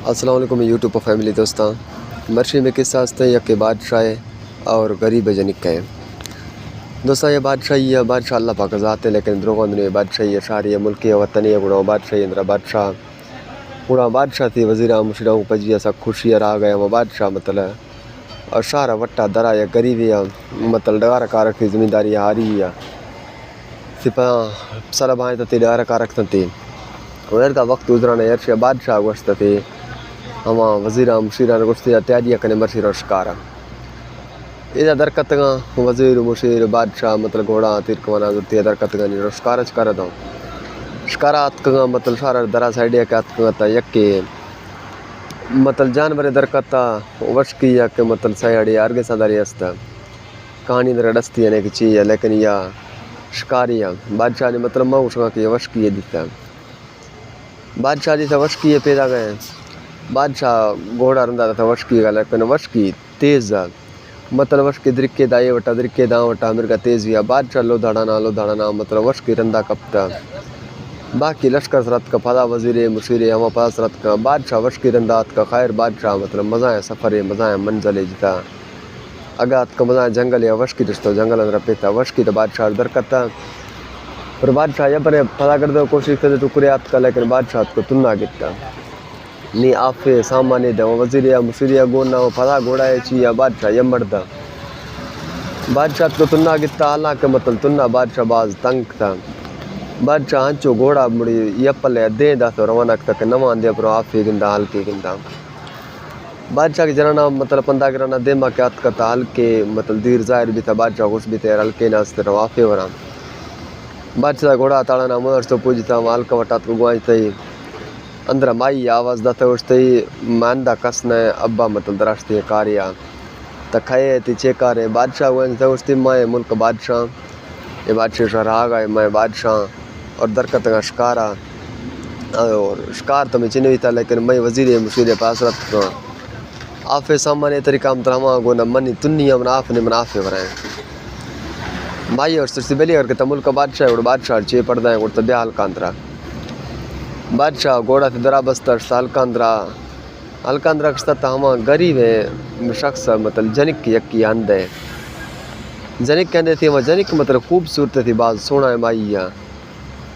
अस्सलाम वालेकुम यूट्यूब पर फैमिली दोस्तों मर्शी में किस हंसते हैं यके बादशाह और गरीब जनिक है दोस्तों। ये बादशाही है बादशाह अल्लाह पाक ज़ात है लेकिन द्रोगन ने बादशाही है शारी है मुल्क वतनी है गुणा बादशाही अंदर बादशाह गुणा बादशाह थी वज़ीरा मुशरा पजी असा खुशी आ गया वो बादशाह मतलब और शारा वट्टा दरा या गरीबी मतलब डगार कारक थी ज़मींदारी हारी है सिपा सर भाई तो डगार कारक थी उधर का वक्त गुजराना यर्श बादशाह गोश्त थे हम वज़ीरा मुशीरा गोश्त तैयारिया कने मर्शी शिकारा इधर दरकत वज़ीर मुशीर बादशाह मतलब घोड़ा तिरकवाना जुड़ती दरकत शिकार शिकार था शिकारा अतका मतलब सारा दरा साइड के अतका यके मतलब जानवर दरकत वश की यक मतलब सयाड़ी आर्गे सादारी अस्ता कहानी दर डस्ती है की चीज़ है लेकिन यह शिकारी बादशाह ने मतलब मैं उसका कि वश की दिता बादशाह जी से वश की पैदा गए बादशाह घोड़ा रंधा था वश की लेकिन वश की तेज़ मतलब वश की दरिके दाए वटा दरिके दाँ वटा मेरे का तेज़ हुआ बादशाह लो धाड़ाना मतलब वश की रंधा कपता बाकी लश्कर सरत का फला वज़ीर मुशीर हम पा सरत का बादशाह वश की रंधात का खैर बादशाह मतलब मज़ा है सफ़र है मज़ा है मंजिल जिता अगात का मज़ा जंगल है वश की रिश्तों जंगल अंदर पेता वश की तो बादशाह दरकता पर बादशाह ये पर फला कर दो कोशिश करते टुकड़े आत का लेकिन बादशाह को तुन्ना गिरता नी आफे सामान्य दे वज़ीरिया मुशीरिया गोना फला घोड़ा चाहिए बादशाह ये मर्दा बादशाह को तुन्ना गिरता हालांकि मतलब तुन्ना बादशाह बाज तंग था बादशाह हंचो घोड़ा मुड़ी ये पले दे दा तो रवाना तक नवा दे पर आफे गिंदा हल्के गिंदा बादशाह के जनाना मतलब पंदा गिराना दे मा के आत का हल्के मतलब दीर जाहिर भी था बादशाह खुश भी थे हल्के नाचते रवाफे वरा बादशाह घोड़ा ताड़ना मुदर तो पूजता माल का वटात को गुआजते अंदर माई आवाज़ दाते उठते मानदा कसने अब्बा मतलब दराश्ती कारिया तखाए ती चेकारे बादशाह गुआजते उठती मैं मुल्क बादशाह ये बादशाह शराह गए मैं बादशाह और दरकत का शिकारा और शिकार तो मैं चिन्ह था लेकिन मैं वज़ीर मुशीर पास रख आफे सामान्य तरीका हम तरामा गो न मनी तुन्नी मन आपने मुनाफे बनाए माई और सिर्सी बेली करके तमुल का बादशाह और बादशाह चे पड़दा है और तब हल्कांतरा बादशाह घोड़ा से दरा बस्तर हल्कांतरा कस्ता हम गरीब है शख्स मतलब जनिक यक्की अंध है जनिक कहते थे वह जनिक मतलब खूबसूरत थी बात सोना है माई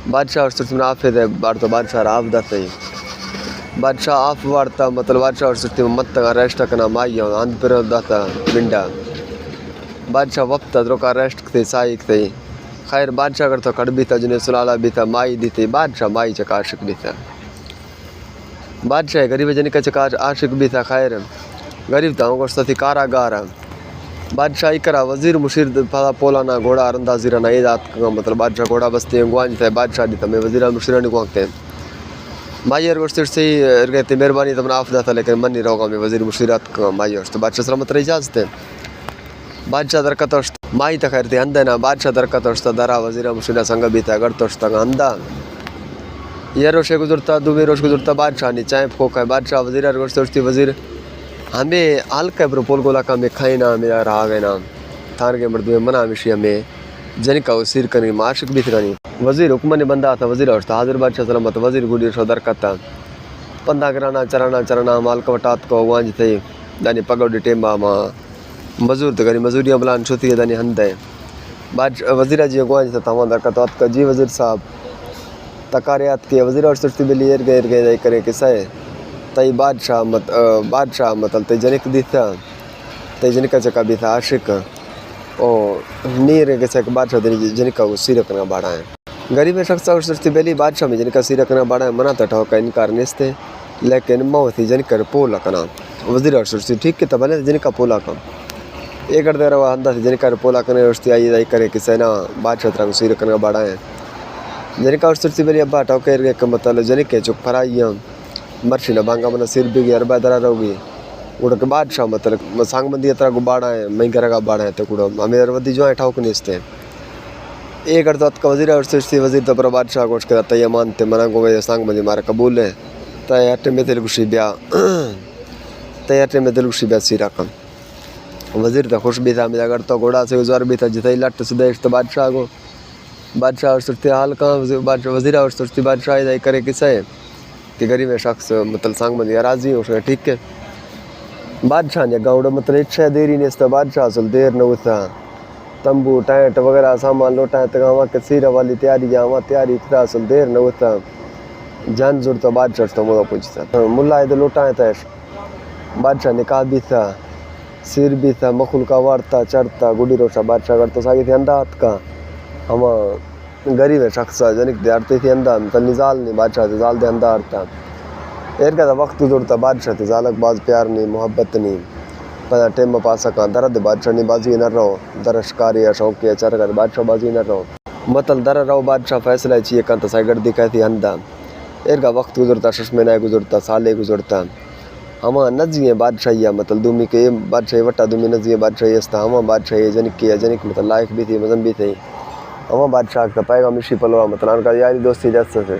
बादशाह और सिर्सी मुनाफे थे बार तो बादशाह आफ दाते बादशाह आफ वार्ता मतलब बादशाह और सिर्सी मत रेस्ट करना माई अंध पर दाता बिंडा बादशाह वक्त रोका रेस्ट थे साइक थे खैर बादशाह अगर तो खड़ भी था जिन्हें सुलाला भी था माई दी थी बादशाह माई चका आशिक भी था बादशाह गरीब जनिक चका आशिक भी था खैर गरीब था गोश्त थी कारागार बादशाह करा वज़ीर मुशीर फला पोलाना घोड़ा रंधा जीराना ये जात मतलब बादशाह घोड़ा बस्ती गुआज थे बादशाह दी था मैं वज़ीरा मुशीरा नहीं गुआते माई और गोश्त से ही मेहरबानी तो आप था लेकिन मन नहीं रहोगा मैं वज़ीर मुशीरात माई और बादशाह सलामत इजाज़त है बादशाह दरकत माई तो खैर थे अंधा ना बादशाह दरकत दरा वज़ीरा मुशीरा संग भी था अगर तो अंधा ये रोशे गुजरता दुबे रोश गुजरता बादशाह ने चाय फोक है बादशाह वज़ीरा रोशती वज़ीर हमें हल्का पर पोल गोला का में खाई ना मेरा रहा गए ना थार के मर्द में मना मिशी हमें जनिका वो सिर करनी माशिक भी थी वज़ीर हुक्म ने बंदा था वज़ीर और हाजिर बादशाह सलामत वज़ीर गुडी सो दरकत पंदा कराना चराना माल का वटात को वांज थे दानी पगड़ टेम्बा माँ मजूर तो करी मजूरियाँ बलान छोती है दानी हंद है बादशाह वज़ीरा जी गुआज था वहाँ दरकत का जी वज़ीर साहब तकारियात के वज़ीर और सुरती बिली एर गए करे किसा है तई बादशाह मतलब तई जनिक दी था तई जनिका चका भी था आशिक और नीर के चक बादशाह जनिका को सिर रखना बाड़ा है गरीब शख्स और सुरती बिली बादशाह में जनिका सिर रखना बाड़ा है मना तो का इनकार निस्ते लेकिन मौती जनिका पोला कना वज़ीर और सुरती ठीक के तबले जनिका पोला कम एक कर दे रहा अंदा जनिका पोला कने उठती आई करे किसा ना बादशाह तरह को सिर रखना बाड़ा है जनिका और सुरती बिली अब्बा टोके के मतलब जनिके चुप फराइयाँ मर्शी न बांगा मन सिर भी अरबा दरा रहोगी उड़ के बादशाह मतलब सांग बंदी तरह को बाड़ा है मई घर का बाड़ा है तो कुड़ो हमें अरवदी जो है ठाक निस्ते एक अर्थ का वज़ीर और सिर्सी वज़ीर तो पर बादशाह गोश कर तय मानते मना गो सांग बंदी मारा कबूल है तय अटे में दिल खुशी ब्या सिरा कम वज़ीर तो खुश भी था मेरा अगर तो घोड़ा से गुजार भी था जितना लट सुदेश तो बादशाह और सिर्सी हाल कहाँ बादशाह वज़ीर और सिर्सी बादशाह करे किसा है कि गरीब शख्स मतलब सांग बंदी राजी हो ठीक है बादशाह ने गाँव मतलब इच्छा देरी ने बादशाह असल देर न उठा तंबू टेंट वगैरह सामान लोटा तक वहाँ के सीरा वाली तैयारी वहाँ तैयारी था असल देर न उठा जान जोर तो बादशाह तो मुला पूछता मुला है तो लोटा है तैश बादशाह ने कहा भी था सिर भी था मखुल का वारता चढ़ता गुडी रोशा बादशाह करता सागी थी अंदात का हम गरीब शख्स जनिक दे थी अंदा मतलब निजाल नहीं बादशाह थे जाल दे अंदा आरता एर का वक्त गुजरता बादशाह थे जालक बाज प्यार नहीं मोहब्बत नहीं पता टेम पासा का दर्द बादशाह ने बाजी न रहो दरशकारी या शौक या चर कर बादशाह बाजी न रहो मतलब दर रहो बादशाह फैसला चाहिए कंत साइगर दिखाई थी अंदा एर का वक्त गुजरता 6 महीना गुजरता साले गुजरता हम नजिए बादशाही मतलब दुमी के बादशाही वट्टा दुमी नजिए बादशाही हम बादशाही जनिक के जनिक मतलब लायक भी थी मजम भी थी हम बादशाह का पैगाम इसी पलवा मतलब उनका यारी दोस्ती जैसे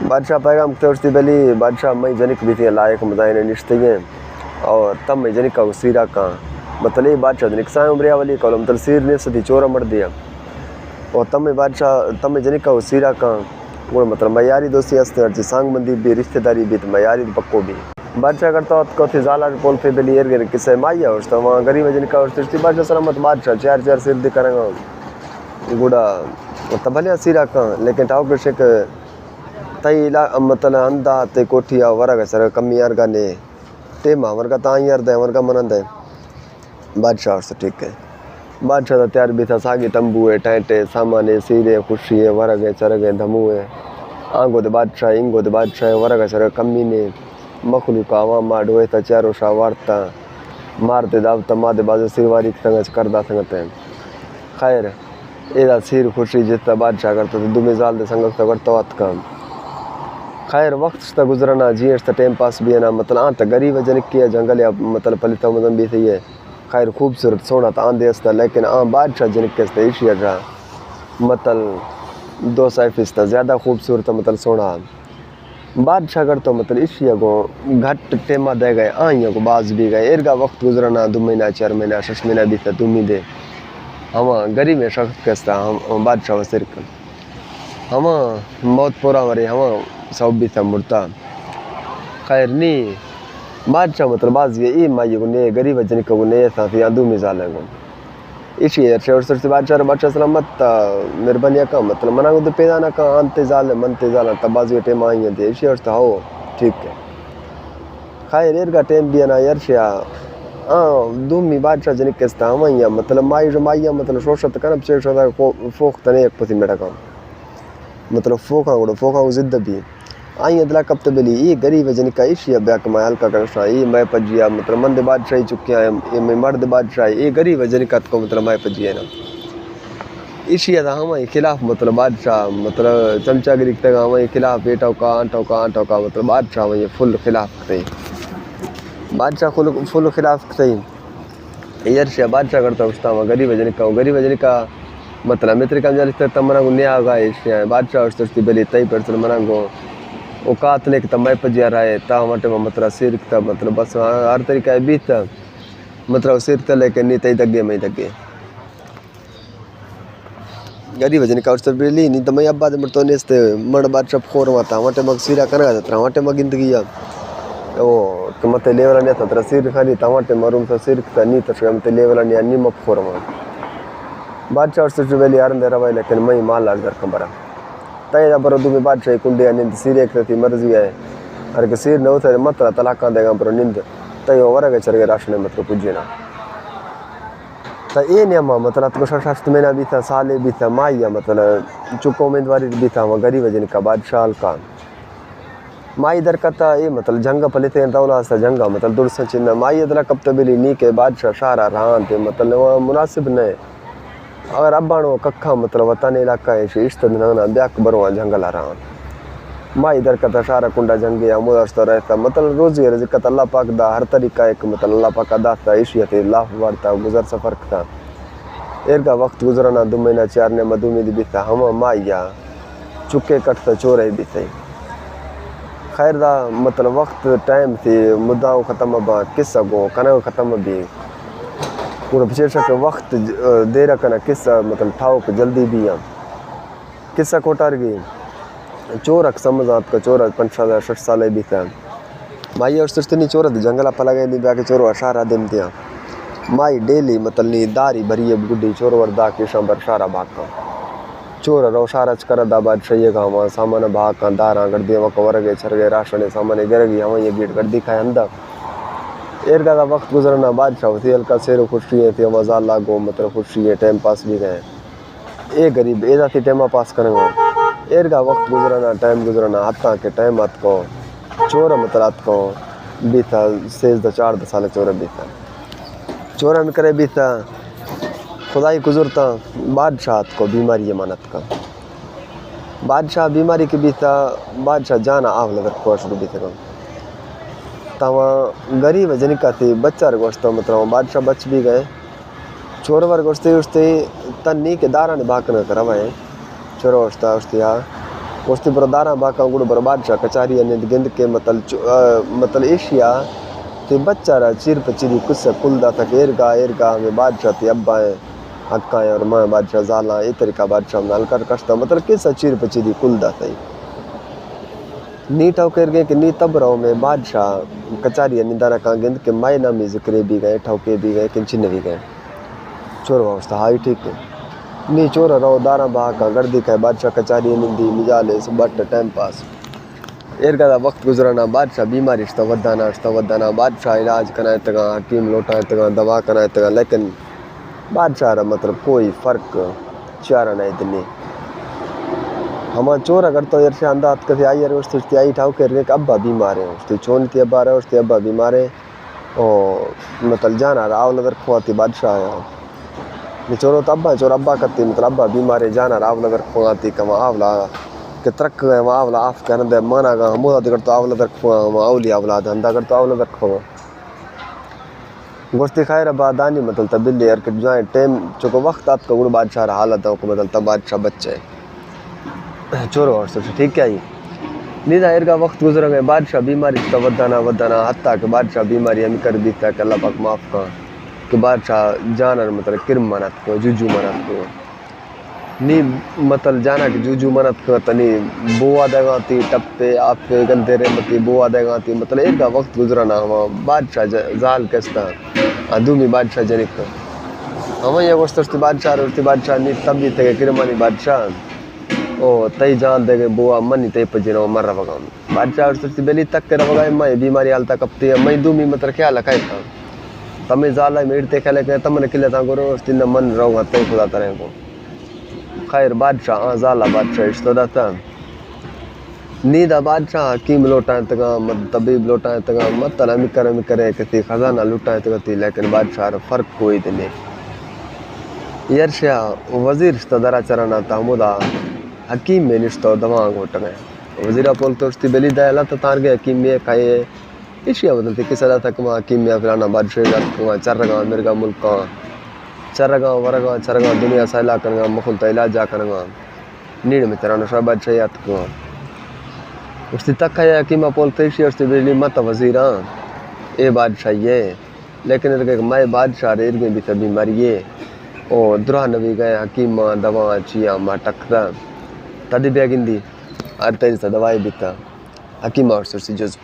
बादशाह पैगाम तोड़ती बली बादशाह मई जनिक भी थी लायक मजाइन निश्चय हैं और तब मैं जनिक का सीरा का मतलब ये बादशाह जनिक साय उमरिया वाली कॉलम मतलब सीर ने सदी चोरा मर दिया और तब मैं बादशाह तब मैं जनिक का सीरा का वो मतलब मैं यारी दोस्ती हस्ते सांग मंदी भी रिश्तेदारी भी तो मैं यारी पक्को भी बादशाह करता कौथे जाला पोल पे बेली एर गिर किसे माइया और तो वहाँ गरीब जनिका और सृष्टि बादशाह सलामत बादशाह चार चार सिर दिखाएंगा गुड़ा तब भले सीरा का लेकिन टाव के शेख तई मतलब अंदा ते कोठिया वरग सर कमी यार गाने टेमा वर्गा ताई यार दे वर्गा मनंद है बादशाह और ठीक है बादशाह तैयार भी था सागी तंबू है टेंटे सामान सीरे खुशी है वरग है चरग है धमू है आंगो दे बादशाह इंगो दे बादशाह वरग सर कमी ने मखलूका आवा माडो था चारों शाह वार्ता मारते दावता मादे बाजू सिरवारी संगत करदा संगत है खैर एदा सिर खुशी जितना बादशाह करता तो दुमे जाल दे संगत करता वात काम खैर वक्त तक गुजरना जीएस तक टाइम पास भी है ना मतलब आं तक गरीब जनिक किया जंगल या मतलब पलिता मदन भी थी है खैर खूबसूरत सोना था आंधे था लेकिन बादशाह जनिक के था इशिया रहा मतलब 2 साइफिस था ज़्यादा खूबसूरत मतलब सोना बादशाह कर तो मतलब इशिया को घट टेमा दे गए आइया को बाज भी गए एर का वक्त गुजरना 2 महीना 4 महीना 6 महीना भी था तुम ही दे हम गरीब है शख्स कैसा हम बादशाह सिरक हम मौत पूरा मरे हम सब भी था मुर्ता खैर नहीं बादशाह मतलब बाज गए ये माई को ने गरीब जन को ने था फिर आदू मिसाल है इसी और से बादशाह सलामत मेहरबानी का मतलब मना को तो पैदा ना का अंते जाल मनते जाल तबाज के टाइम आई थे इसी और हो ठीक है खैर एर का टाइम भी ना यार शिया दूमी बादशाह जन के था हम या मतलब माई जो माई मतलब सोचत करब से फोक तने एक पति मेरा काम मतलब फोका जिद भी आई अदला कब तो बेली ये गरीब जन का इशिया बैक मायल का करना ये मैं पजिया मतलब मंद बादशाही चुकिया है ये मैं मर्द बादशाह ये गरीब जन का को मतलब मैं पजिया ना इशिया था हमारे खिलाफ मतलब बादशाह मतलब चमचागिरी तक हमारे खिलाफ बेटा का आटा का मतलब बादशाह ये फुल खिलाफ थे बादशाह फुल खिलाफ थे यार शिया बादशाह करता उसता गरीब जन का मतलब मित्र का जल तक मना को न्याय गाय बादशाह और सस्ती बेली तई पर मना को औकात लेके तब मैं पजिया रहा ता वटे मतलब सिर था मतलब बस हर तरीका भी था मतलब सिर था लेके नहीं तई दगे मैं दगे गरीब जन का और बेली नहीं तो मैं अब बाद में तो नेस्ते मड़ बादशाह खोर माता वटे मग सिरा करा था वटे मग जिंदगी ओ तो मत लेवल नहीं था सिर खाली तमाटे मरूम तो सिर था नहीं तो मत लेवल नहीं अन्नी मग खोर मा बादशाह और सच बेली यार दे रहा लेकिन मैं माल आर खबर तय बरो तुम्हें बादशाह कुंडे निंद सिर एक थी मर्जी है अरे सिर न उठे मत तलाका देगा बरो निंद तय वरगे चरगे राशन मतलब पूजे ना तो ये नियम मतलब तो 6 महीना भी था साले भी था माइया मतलब चुको उम्मीदवारी भी था वहाँ गरीब जन का बादशाह का माई दर कता ये मतलब जंग पलिते दौला सा जंगा मतलब दूर से चिन्ह माई अदला कब तो बिली नी के बादशाह शारा रहा थे मतलब मुनासिब नहीं अगर अब्बाणो कखा मतलब वतन इलाका है इश्त ना ब्याक बरवा जंगल आ रहा माई इधर का सारा कुंडा जंगे मुदस्त रहता मतलब रोजी रज़िकत अल्लाह पाक दा हर तरीका एक मतलब अल्लाह पाक अदा था इशियत लाफ वारता गुजर सफर था एर का वक्त गुजरना 2 महीना 4 ने मधुमेद भी था हम माइया चुके कटता चोरे भी थे खैर दा मतलब वक्त टाइम थी मुद्दाओं ख़त्म बा किस्सा गो कना ख़त्म भी पूरा बेशक वक्त देर कना किस्सा मतलब ठाओ पे जल्दी भी हम किस्सा कोटार गई चोरक समझात का चोरक 5-6 साल बीता माई और सुस्तनी चोरत जंगला पलगे नी बाके चोर अशारा दिन दिया माई डेली मतलब नी दारी भरी गुड्डी चोर वर्दा के शंबर सारा भाग चोर रो सारच कर दा बादशाह का वहाँ सामान भाग का दारा कर दिया वहाँ कवर गए छर गए राशन सामान गर गई वहाँ ये गेट कर दिखाए अंदर एर का वक्त गुजरना बादशाह होती हल्का शेर खुशी है थी मजा लागो मतलब खुशी है टाइम पास भी गए ए गरीब ए जाती टाइम पास करेंगे एर का वक्त गुजरना टाइम गुजरना हत्ता के टाइम हत को चोर मतलब हत को बीता सेज द 4 साल चोर बीता चोर में करे बीता खुदाई गुजरता बादशाह को बीमारी मानत का बादशाह बीमारी के बीता बादशाह जाना आव लगर कोश बीते को तवा गरीब जनिका थी बच्चा गोश्त मतलब बादशाह बच भी गए चोर वर गोश्ते उस्ते तन्नी के दारा ने बाक न करवाए चोर उस्ता उस्तिया उस्ते पर दारा बाका गुड़ पर बादशाह कचारी ने गिंद के मतलब एशिया ते बच्चा रा चिर पचिरी कुछ कुलदा तक एरगा में बादशाह थे अब्बा हक्का और माँ बादशाह जाला ए तरीका बादशाह नाल कर कष्ट मतलब किस चिर पचिरी कुलदा थई नी ठोकर गए कि नी तब रहो में बादशाह कचारी निदारा का गिंद के माय नामी जिक्रे भी गए ठोके भी गए किंचिन भी गए चोर वास्ता हाई ठीक है नी चोर रहो दारा बहा का गर्दी का बादशाह कचारी निंदी मिजाले से बट टाइम पास एर का वक्त गुजराना बादशाह बीमारी वदाना बादशाह इलाज कराए तगा हकीम लौटाए तगा दवा कराए तगा लेकिन बादशाह रा मतलब कोई फर्क चारा नहीं दिल्ली हम चोर अगर तो यार से अंदाज कभी आई यार उसती आई ठाव कर के अब्बा बीमार है उसती चोन थी अब्बा रहे उसती अब्बा बीमार है और मतलब जाना राव नगर खुआती बादशाह है चोरो तो अब्बा करती मतलब अब्बा बीमार है जाना राव नगर खुआती कमा आवला के तरक वहाँ आवला आफ कर दे माना का मोदा दिगर तो आवला तक खुआ आवली आवला धंधा कर तो आवला तक खुआ गोश्ती खाए बादानी मतलब तबिल्ली यार के जाए टाइम चुको वक्त आपका गुड़ बादशाह हालत है को मतलब तब बादशाह बच्चे चोरो और सबसे ठीक क्या ही नीदा एर का वक्त गुजर गए बादशाह बीमारी तो वदाना हत्ता के बादशाह बीमारी हम कर बीता के अल्लाह पाक माफ़ का कि बादशाह जानर मतलब किरम मनत को जुजू मनत को नी मतलब जाना कि जूजू मनत को तनी बुआ देगा थी टप्पे आप गंदे रे मती बुआ देगा थी मतलब एक का वक्त गुजराना हम बादशाह जाल कस्ता अदूमी बादशाह जनिक हम ये वस्तु बादशाह नी तब भी थे किरमानी बादशाह ओ तई जान देगे बुआ मनी तई पजिनो मर रहा बादशाह उसती बेली तक के रवगा मैं बीमारी हालता कपती है मैं दूमी मतलब क्या लखाई था तमें जाला मेड़ते खेले के तमने किले था करो उस दिन मन रहूँगा तई खुदा तरह को खैर बादशाह जाला बादशाह इश्तदाता नीदा बादशाह हकीम लौटाए तगा मत तबीब लौटाए तगा मत अमी करे किसी खजाना लुटाए तगा थी लेकिन बादशाह फ़र्क कोई दिले यर्शा वजीर इश्तदारा चराना था मुदा हकीम में निश्तो दवा घोट गए वजीरा पोल तो उसकी बेली दयाला तो तार गए हकीम में खाए इशिया बदलते किस अदा तक वहाँ हकीम में फिराना बादशाह चरगा मिर्गा मुल्क चरगा वरगा चरगा दुनिया सैला करगा मखुल इलाज जा करगा नीड़ में तेरा नशा बादशाह को उसकी तक है हकीमा पोल तो इशिया उसकी बेली मत वजीरा ए बादशाह ये लेकिन मैं बादशाह रेर में भी तभी मरिए ओ दुरा नबी गए हकीम दवा चिया मा टकता तदी बेगिंदी हर तेरी सा दवाई बीता हकीम और सुरसी जुज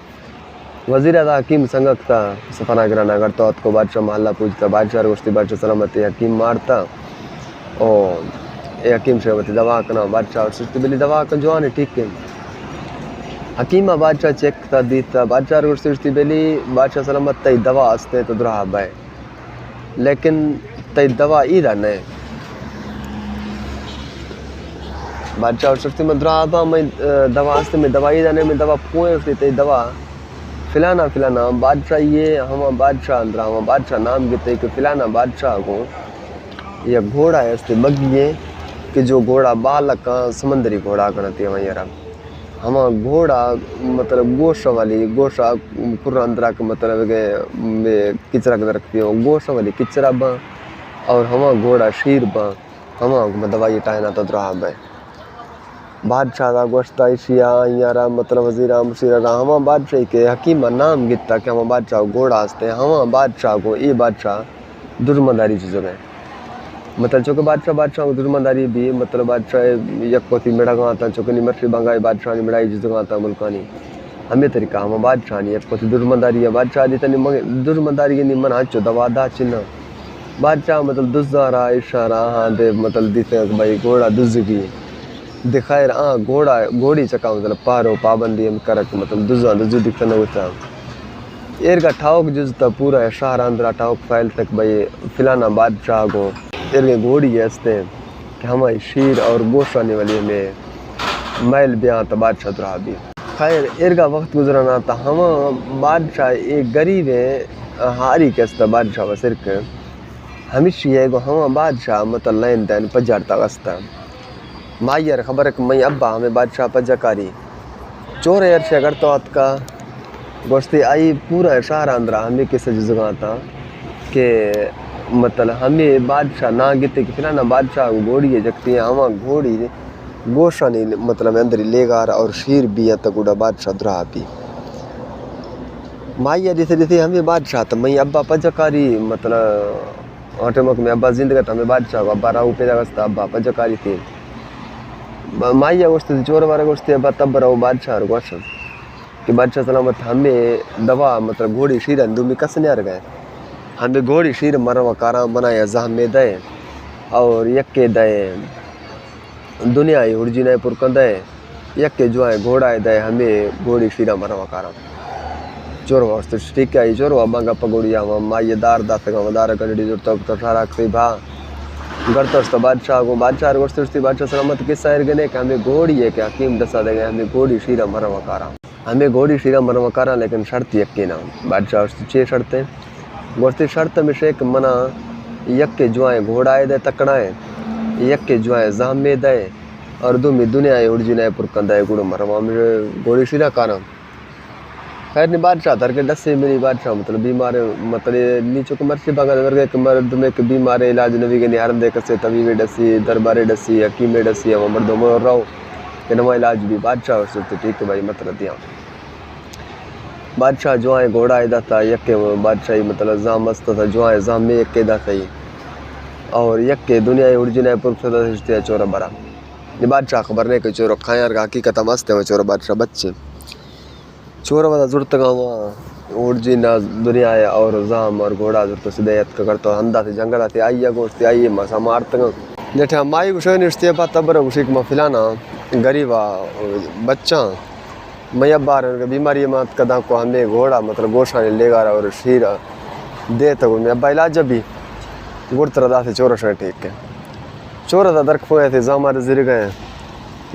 वजीर अदा हकीम संगकता सफाना गिराना करता को बादशाह महल्ला पूछता बादशाह गोश्ती बादशाह सलामती हकीम मारता ओ ए हकीम शेवती दवा करना बादशाह और सुरती बिली दवा कर जवान ठीक है हकीमा बादशाह चेक था दीता बादशाह गोश्ती सुरती बिली बादशाह सलामत तई दवा हंसते तो दुरा बाय लेकिन तई दवा ईदा नहीं बादशाह और सस्ती में दुराबा में दवा हंसते में दवाई दाने में दवा पोए उसकी तई दवा फिलाना बादशाह ये हम बादशाह अंदर हम बादशाह नाम गिते कि फिलाना बादशाह को यह घोड़ा है उसके बगिए कि जो घोड़ा बालक का समंदरी घोड़ा करती है वहीं यार हम घोड़ा मतलब गोशा कुर्रा अंदरा के मतलब के किचरा के रखती हो गोशा वाली किचरा बा और हम घोड़ा शीर बा हम दवाई टाइना तो रहा है बादशाह का गोश्ता इशिया यारा मतलब वजीरा मुशीरा हम बादशाह के हकीमा नाम गिता कि हम बादशाह घोड़ा हंसते हम बादशाह को ये बादशाह दुर्मदारी चीज़ों में मतलब चूँकि बादशाह को दुश्मनदारी भी मतलब बादशाह यक पोती मेड़ा गाता चूँकि मर्शी बंगाई बादशाह मेड़ाई जिस गाता मुल्कानी हमें तरीका हम बादशाह नहीं यक पोती दुश्मनदारी है बादशाह दी तनी दुश्मनदारी के निमन हाचो दवा दा चिन्ह बादशाह मतलब दुजारा इशारा हाँ दे मतलब दिते भाई घोड़ा दुजगी दिखाए घोड़ी चका मतलब पारो पाबंदी हम करक मतलब दुजू दिखता न होता एरगा ठाउक जुजता पूरा शहर अंदर ठाउक फाइल तक भाई फिलाना बादशाह को एरगे घोड़ी हंसते कि हमारी शीर और गोशाने वाली हमें मैल ब्याह तो बादशाह दुरा भी खैर एरगा वक्त गुजराना था हम बादशाह एक गरीब है हारी कैसा बादशाह व सिर के हमेशा है को हम बादशाह मतलब लाइन दैन पजारता वस्ता मायर खबर है कि मैं अब्बा हमें बादशाह पजाकारी चोर यार से अगर तो आत का गोश्ती आई पूरा शहर अंदर हमें किसे जुजगा था कि मतलब हमें बादशाह ना गिते कि फिलहाल बादशाह घोड़ी है जगती है हम घोड़ी गोशा नहीं मतलब अंदर लेगार और शीर भी तक उड़ा बादशाह दुरा भी माइया जैसे जैसे हमें बादशाह तो मैं अब्बा पजाकारी मतलब ऑटोमक में अब्बा जिंदगी था हमें बादशाह अब्बा राहू पे जगह अब्बा पजाकारी थी माइया गोश्त चोर वारा गोश्त अब्बा तब रहो बादशाह और गोश कि बादशाह सलामत हमें दवा मतलब घोड़ी शीर दुमी कसने आ गए हमें घोड़ी शीर मरवा कारा बनाया जहाँ में दे और यक्के दे दुनिया ही उर्जी नए पुरकन दे यक्के जो है घोड़ा दे हमें घोड़ी शीरा मरवा कारा चोर वास्ते ठीक है चोर बांगा पगोड़िया माइए दार दाते दार गंडी जो तब तो सारा कई भा गड़तोस तो बादशाह गोश्ती बादशाह सलामत किस्सा गने कि हमें घोड़ी है क्या हकीम दसा देगा हमें घोड़ी शीरा मरवा कारा हमें घोड़ी शीरा मरवा कारा लेकिन शर्त यक्के ना बादशाह 6 शर्तें गोश्ती शर्त में शेख मना यक्के जुआए घोड़ाए दे तकड़ाए यक्के जुआए जामे दे और दुमी दुनिया उर्जी नए पुरकंदा गुड़ मरवा में घोड़ी शीरा कारा खैर नहीं बादशाह धर के डसे मेरी बादशाह मतलब बीमार मतलब नीचो के मर्सी बगल वर्ग के मर्द में के बीमार इलाज नवी के निहारन दे कसे तवी में डसी दरबारे डसी हकीम में डसी हम मर्दों में रहो कि नवा इलाज भी बादशाह और सोचते ठीक है भाई मतलब दिया बादशाह जो है घोड़ा आयदा था यक्के बादशाही मतलब जाम मस्त था जो है जाम में यक्के दा था और यक्के दुनिया उर्जिना पुरखदा चोर बरा ये बादशाह खबर नहीं कि चोर खायार का हकीकत मस्त है चोर बादशाह बच्चे चोर वाला जुड़त गाँव उर्जिना दुनिया है और जाम और घोड़ा जुड़त सिदायत का करता अंदा थे जंगल थे आइया गोश्त आइए मसा मारत जेठा माई गुशे निश्चय पा तबर उसी में फिलाना गरीबा बच्चा मैं बार बीमारी मत कदा को हमें घोड़ा मतलब गोशा ने लेगा और शीर दे तो मैं अब्बा इलाज भी गुड़तरा दा थे चोर से ठीक है चोर दा दरख हुए थे जामार जिर गए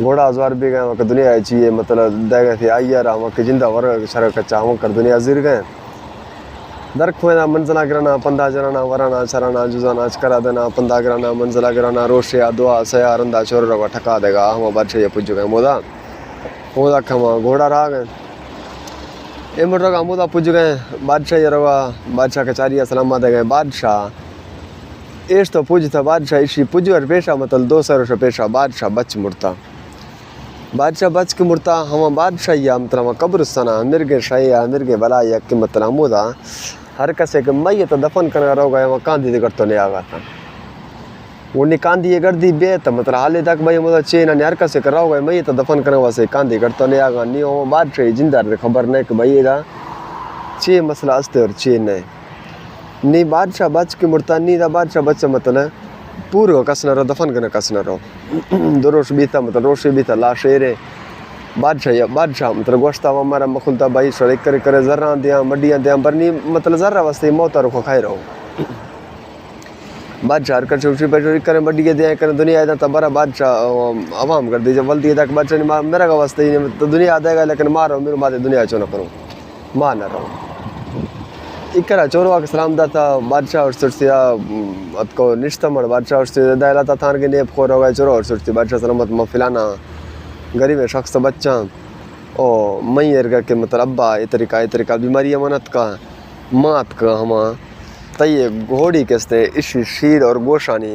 घोड़ा हजार भी गए वहाँ दुनिया चाहिए मतलब दे गए थे आइया रहा वहाँ जिंदा वर्ग शर कच्चा वहाँ कर दुनिया जिर गए दरख हुए ना मंजिला गिराना पंदा जराना वराना चराना जुजाना करा देना पंदा गिराना मंजिला गिराना रोशिया दुआ सया रंदा चोर रवा ठका देगा हम बादशाह ये पुज गए मोदा खमा घोड़ा रहा गए ए मोटर का मोदा पुज गए बादशाह ये रवा बादशाह के चारिया सलामा दे गए बादशाह एश तो पुज था बादशाह इसी पुज और पेशा मतलब 200 वर्ष पेशा बादशाह बच मुड़ता बादशाह बच के मुड़ता हम बादशाह या मतलब कब्रस्ताना मिर्गे शाया मिर्गे भला या कि मतलब मोदा हर कसे के मैं तो दफन करना रहो गए वहाँ कांदी कर तो नहीं आगा था वो निकांदी ये गर्दी बे तो मतलब हाले तक भाई मतलब चेन ने हर कसे कर रहो गए मैं तो दफन करने वास्ते कांदी कर तो नहीं आगा नहीं वो बादशाह जिंदा खबर नहीं कि भाई ये चे मसला अस्ते और चे नहीं बादशाह बच के मुड़ता नहीं था बादशाह बच्चे मतलब पूर्व कसना रहो दफन करने कसना रहो दो रोश भी था मतलब रोशे भी था लाशेरे बादशाह मतलब गोश्ता हमारा मखुलता भाई सड़े करे करे जर्रा दिया मड्डियाँ दिया बरनी मतलब जर्रा वास्ते मौत रखो खाए रहो बादशाह कर चोरी पे करे मड्डियाँ दिया करे दुनिया आदा तबारा बादशाह आवाम कर दीजिए बल दिए तक बादशाह ने मेरा का वास्ते तो दुनिया आ देगा लेकिन मारो मेरे माते दुनिया चो न करूँ मार न रहो इकरा चोरवा के सलाम दाता बादशाह और सुरसिया को निश्तमड़ बादशाह और दायला था थान के नेप खोर हो गए चोर और सुरसी बादशाह सलामत मफिलाना गरीब शख्स बच्चा ओ मई एरगा के मतलब अब्बा ये तरीका बीमारी मनत का मात का हम तय घोड़ी केसते इसी शीर और गोशानी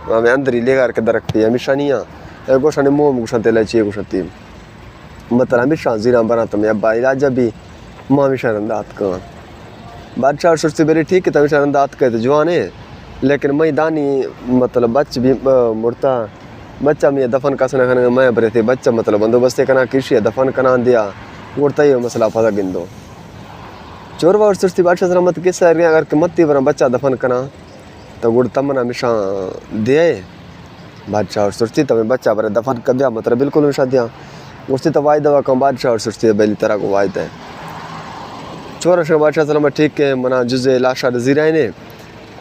हमें अंदर ही लेकर के दरकती हमेशा नहीं गोशानी मुँह में गुशाते लचिए गुशती मतलब हमेशा जीरा बना तो मैं अब्बा इलाजा भी माँ हमेशा रंदात का बादशाह और सुरसी बेरी ठीक है तमेशा रंदात कहते जवान है लेकिन मैं दानी मतलब बच भी मुड़ता बच्चा मैं दफन कसना खाने मैं बरे थे बच्चा मतलब बंदोबस्त कना किसी दफन कना दिया उड़ता ही मसला फसा गिंदो चोरवा और सुस्ती बादशाह सलामत किस अगर मत्ती बना बच्चा दफन कना तो गुड़ तमना मिशा दिए बादशाह और सुस्ती तब बच्चा बरे दफन कर दिया मतलब बिल्कुल मिशा दिया उससे तो वायदा कम बादशाह और सुस्ती बेली तरह को वायदा है चोर बादशाह सलामत ठीक है मना जुजे लाशा जीरा ने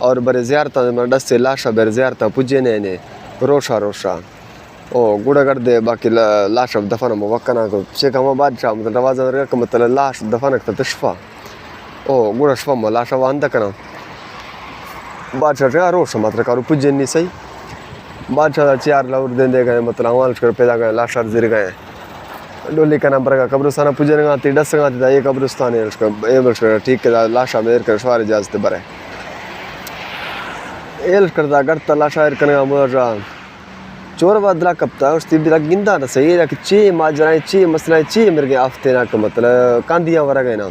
और बड़े ज़्यारता डस से लाशा बेर ज़्यारता पुजे ने रोशा रोशा ओ गुड़ा कर दे बाकी लाश दफन वक्ना को शेख हम बादशाह मतलब रवाजा मतलब लाश दफन तशफा ओ गुड़ा शफा में लाशा वह कना बादशाह रोश मतलब कारू पुजे नहीं सही बादशाह चार लाउर दे गए मतलब अवाल कर पैदा गए लाशा जिर गए डोली का नाम पर कब्रिस्तान पुजे गाती डस गाती था ये कब्रिस्तान है उसका ठीक है लाशा मेर कर सवार इजाजत बरे एल करता करता लाशा करने मोरा चोर बदला कपता उसकी भी गिंदा ना सही है कि चे माजराएं चे मसलाएं चे मेरे के आफ्ते ना मतलब कांदियाँ वरा गए ना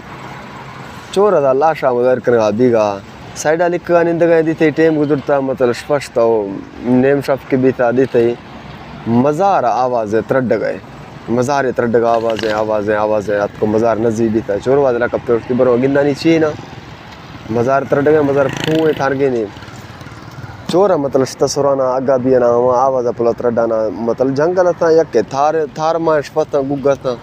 चोर अदा लाशा मगर करने बीगा साइड लिख निंद गए दी थी टेम गुजरता मतलब स्पष्ट हो नेम शफ के भी था दी थी मज़ार आवाज़ त्रड गए मज़ार त्रड का आवाज़ आपको मज़ार नज़ीब भी था चोर बदला कपते उसकी बरो गिंदा नहीं ची ना मज़ार त्रड गए मज़ार फूए थार गए नहीं चोर मतलब तसुराना आगा भी ना आवाज़ पुला त्रडाना मतलब जंगल था यके थार थार मां शफता गुगा था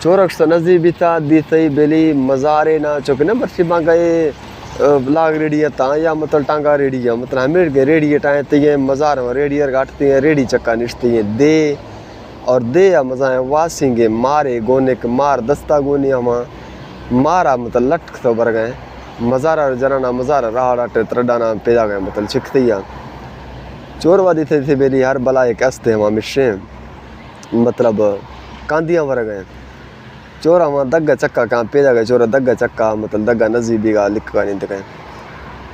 चोर नज़ीब भी था दी थी बेली मज़ारे ना चौक न बर्फी मां गए लाग रेडिया था या मतलब टांगा रेडिया मतलब हमें के रेडिया टाए तो ये मज़ार में रेडियर काटती हैं रेडी चक्का निश्ती हैं दे और दे या मज़ा है वासिंगे मारे गोने के मार दस्ता गोनी हम मारा मतलब लटक तो बर गए मज़ारा जराना मज़ारा राह त्रडाना पैदा गए मतलब छिकते ही चोर वादी थे बेली हर बला एक अस्ते हम मिश्रे मतलब कांदियाँ वर गए चोरा वहाँ दग्गा चक्का कहाँ पैदा गए चोरा दग्गा चक्का मतलब दग्गा नज़ीबी का लिख का नहीं गए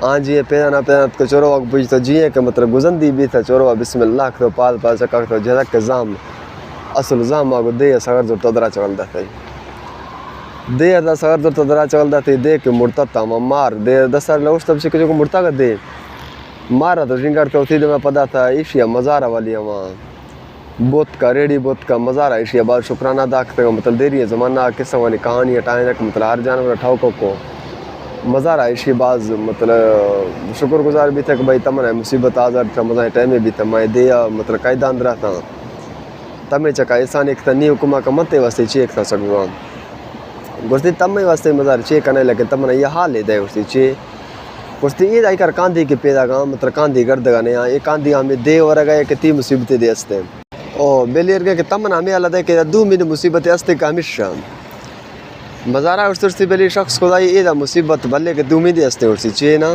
हाँ जी पैदा ना पैदा तो चोरवा को पूछ तो जिए के मतलब गुजंदी भी था चोरवा बिस्मिल्लाह तो पाल पाल चक्का तो झलक के जाम असल जाम आगो दे सगर जो तदरा चलता था दे अदा सगर जो तदरा चलता था दे के मुड़ता था मार दे 10 साल उस तब से कुछ को मुड़ता का दे मारा तो श्रृंगार तो उसी में पता था एशिया मज़ारा वाली वहाँ बोत का रेडी बोत का मज़ारा एशिया बाद शुक्राना दाखते मतलब देरी है ज़माना किस्सा वाली कहानी हटाने तक मतलब हर जानवर ठाउकों को मज़ारा एशिया बाज मतलब शुक्रगुजार भी था कि भाई तमन है मुसीबत आज़ार मज़ा टाइम में भी था मैं दे मतलब कायदान रहा था तमें चका एहसान एक तनी हुकुमा का मते वास्ते चेक था सगवा गुस्ती तमें वास्ते मज़ार चेक करने लगे तमन ये हाल है दे उसकी चे गुस्ती ये दाई कर कांदी के पैदा का मतलब कांदी गर्द का नहीं ये कांदी हमें दे और गए कि 3 मुसीबतें दे हस्ते ओ बेलियर के तमन हमें अलग है कि 2 मिनट मुसीबतें हस्ते का हमेशा मज़ारा उससे बेली शख्स खुदा ये मुसीबत भले के 2 मिनट हस्ते उसकी चे ना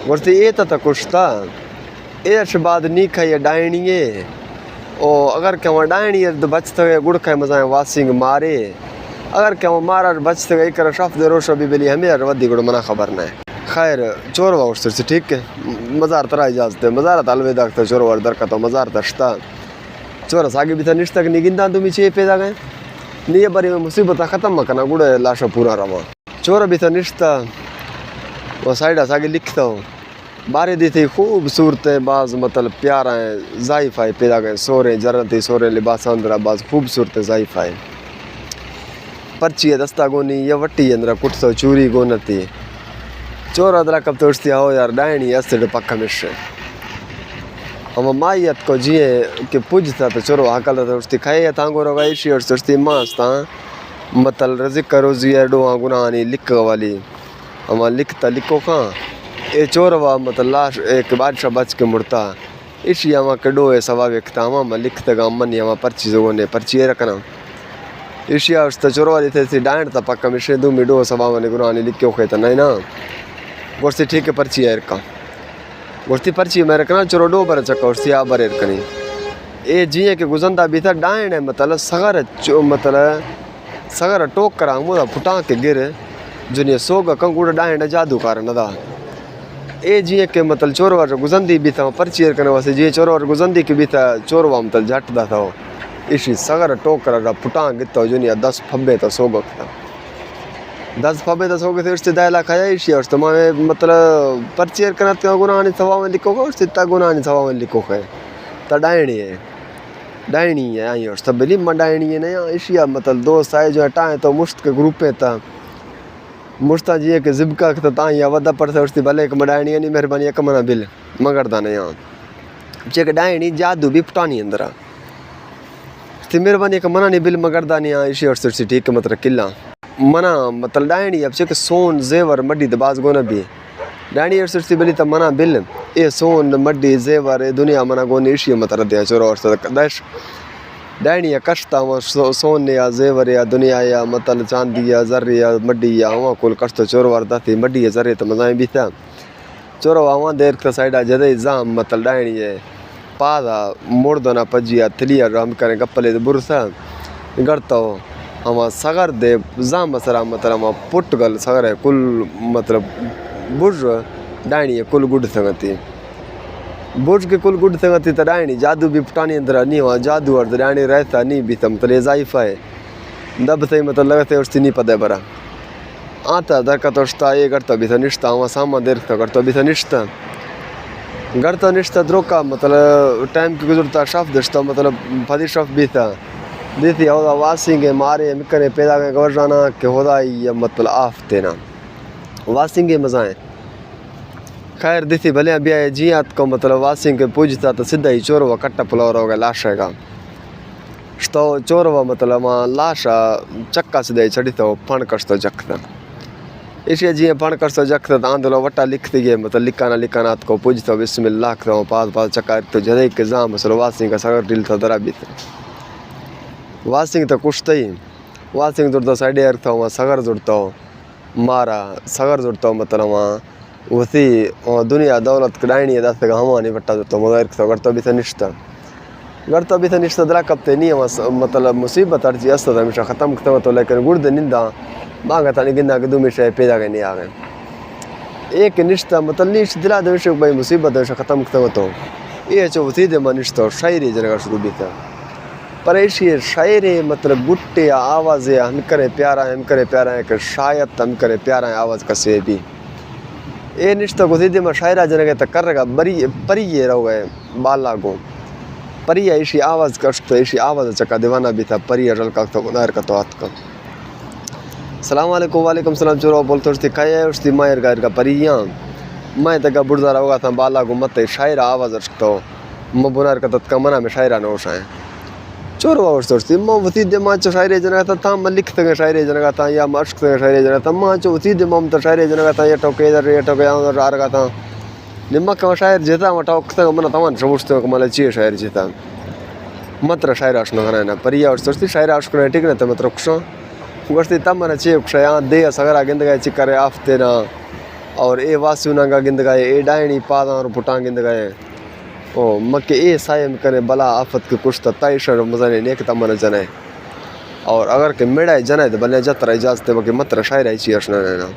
गुस्ती ये तो कुछ था ये बाद नी खाई डायनी है ओ अगर क्या वहाँ डायनी है तो बचते गए गुड़ खाए मज़ा वासिंग मारे अगर क्या वो मारा बचते गए कर शफ दे रोश भी बेली हमें वदी गुड़ मना खबर ना है खैर चोर वा उससे ठीक है मज़ार तरह इजाजत है मज़ार अलविदा था चोर वर दर का तो मज़ार तश्ता चोर आगे भी था निश्ता कि निगिंदा तुम चे पैदा गए नहीं बारी में मुसीबत ख़त्म करना गुड़े लाशा पूरा रवा चोर भी था निश्ता वो साइड आगे लिखता हो बारे दी थी खूबसूरत बाज मतलब प्यारा है ज़ाइफ़ा पैदा गए सोरे जरती सोरे लिबास अंदर बाज खूबसूरत ज़ाइफ़ा पर्ची है दस्ता गोनी या वट्टी अंदर कुट चूरी गोनती चोर अदरा कब तो उठती हो यार डायनी अस्ते पक्का मिश्र हम माइत को जिए कि पूजता तो चोरो हकल तो उठती खाए तांगो रगाई शी और सुस्ती मास्ता मतलब रजिक करो जिया डो गुनानी लिख वाली हम लिखता लिखो कहाँ ये चोरवा मतलब लाश एक बादशाह बच के मुड़ता इसी हम कड़ो है सवा व्यक्ता हम लिखते गा मन हम पर्ची जो ने पर्ची रखना इशिया उस चोरवा देते थे डांड था पक्का मिश्र 2 मिडो सवा ने गुनानी लिख के खेता नहीं ना गोश्ती ठीक है पर्ची है का गोश्ती पर्ची में रखना चोरो डो बर चक्का उससे आ बरे रखनी ये जिए के गुजंदा भी था डांड है मतलब सगर टोक करा मुदा फुटा के गिर जुनिया सोग कंगुड़ डांड जादू कारण दा ए जिए के मतलब चोरवा गुजंदी भी था पर्ची करने वास्ते जी चोरवा गुजंदी के भी था चोरवा मतलब झट दा था इसी सगर टोक करा फुटा गिता जुनिया 10 फब्बे तो सोग था 10 फबे तो सोगे थे उससे दायला खाया इसी और तो मैं मतलब परचेर करना तो गुना नहीं सवा में लिखो को उससे ता गुना नहीं सवा में लिखो है ता डायनी है आई और सब बली मंडायनी है ना इसी मतलब दोस्त आए जो टाए तो मुश्त के ग्रुप पे था मुश्ता जी के जिबका तो ता या वदा पर से उससे भले एक मंडायनी नहीं मेहरबानी एक मना बिल मगरदा नहीं यहाँ चेक डायनी जादू भी पटानी अंदर ती मेहरबानी एक मना नहीं बिल मगरदा नहीं यहाँ इसी और से ठीक मतलब किला मना मतलब डायनी अब चेक सोन जेवर मड्डी दबाज गोना भी डायनी और सिर्फ बली तब मना बिल ये सोन मड्डी जेवर दुनिया मना गोनी इशी मतलब दिया चोर और दश डायनी या कष्टा वो सोन या जेवर या दुनिया या मतलब चांदी या जर या मड्डी या वहाँ कुल कष्ट चोर वारदा थी मड्डी या जर तो मजा भी था चोर वहाँ देर का साइड जदे जाम मतलब डायनी है पादा मोड़ दो ना पजिया थलिया हम करें गप्पले बुरसा गड़ता हो हम सगर दे जाम मसरा मतलब हम पुर्तगाल सगर है कुल मतलब बुर्ज डायनी है कुल गुड संगति बुर्ज के कुल गुड संगति तो डायनी जादू भी पटानी अंदर नहीं हुआ जादू और डायनी रहता नहीं भी तम तो जाइफा है दब से मतलब लगते उससे नहीं पता बरा आता दरका तो ये करता भी था निष्ठा वहाँ सामा देर करता भी था निष्ठा करता निष्ठा द्रोका मतलब टाइम की गुजरता शफ दस्ता मतलब फदी शफ भी था देती होदा वासिंगे मारे मिकने पैदा के गवर्जाना के होदा या मतलब आफ देना वासिंगे मजाएं खैर देती भले अभी आए जियात को मतलब वासिंग के पूजता तो सीधा ही चोरवा कट्टा पुलावर होगा लाश है तो चोरवा मतलब वहाँ लाशा चक्का सीधा चढ़ी तो फण कस्तो जखता इसे जी फण कस्तो जखता तो आंदोलो वट्टा लिखती गए मतलब लिखाना को पूजता बिस्मिल्लाह तो पास चक्का तो जदे के जाम मतलब वासिंग का सगर दिल था दरा भी वासिंग तो कुछ ही वासिंग जुड़ता साइड रखता हूँ वहाँ सगर जुड़ता हो मारा सगर जुड़ता हो मतलब वहाँ उसी दुनिया दौलत कडायनी दस का हम नहीं बट्टा जुड़ता मगर करता भी था निश्ता दरा कपते नहीं वहाँ मतलब मुसीबत अर्जी असत हमेशा ख़त्म खत्म तो लेकिन गुर्द निंदा मांगा था नहीं गिंदा के दो मिशा पैदा के नहीं आ गए एक निश्ता मतलब निश्त दिला दे भाई मुसीबत हमेशा ख़त्म खत्म तो ये चो उसी दे मन निश्ता शायरी जगह शुरू भी था पर ऐसी शायरे मतलब गुट्टे आवाज़ हम करे प्यारा है कि शायद हम करे प्यारा है आवाज़ का से भी ये निश्ता को सीधे में शायरा जन तक कर रहा बरी परी ये रहो गए बाला को परी ऐसी आवाज़ कष्ट ऐसी आवाज़ चक्का दीवाना भी था परी अटल का तो उदार का तो हाथ का सलाम वालेकुम सलाम चोरो बोलते उसकी खाया उसकी मायर गायर का परियाँ मैं तक बुढ़ा रहोगा था बाला को मत शायरा आवाज़ रखता हो मैं बुनार का तत्का मना में शायरा नोश है चोरवा और सोचती माँ वसी दे माँ चो शायरे जन था मैं लिख सके शायरे जन था या मश्क सके शायरे जन था माँ चो वसी दे माम तो शायरे जन था ये टोके इधर ये टोके उधर आ रहा था निम्मा का शायर जीता मैं टोक तक मना तमान समझते हो मतलब चाहिए शायर जीता मत्र शायर आशना करना ना पर ये और सोचती शायर आशना ठीक ना तो मतलब कुछ गुस्ती तब मना चाहिए कुछ यहाँ दे सगरा गिंद गए चिक्कर आफ्ते ना और ए वासु नंगा गिंद गए ए डायनी पादा और पुटा गिंद गए ओ मक्के ए सायम करे बला आफत के कुछ तयशर मजाने नेक तमन जने और अगर के मेड़ा जने तो भले जतर इजाजत मके मत्र शायर आई छी असना ना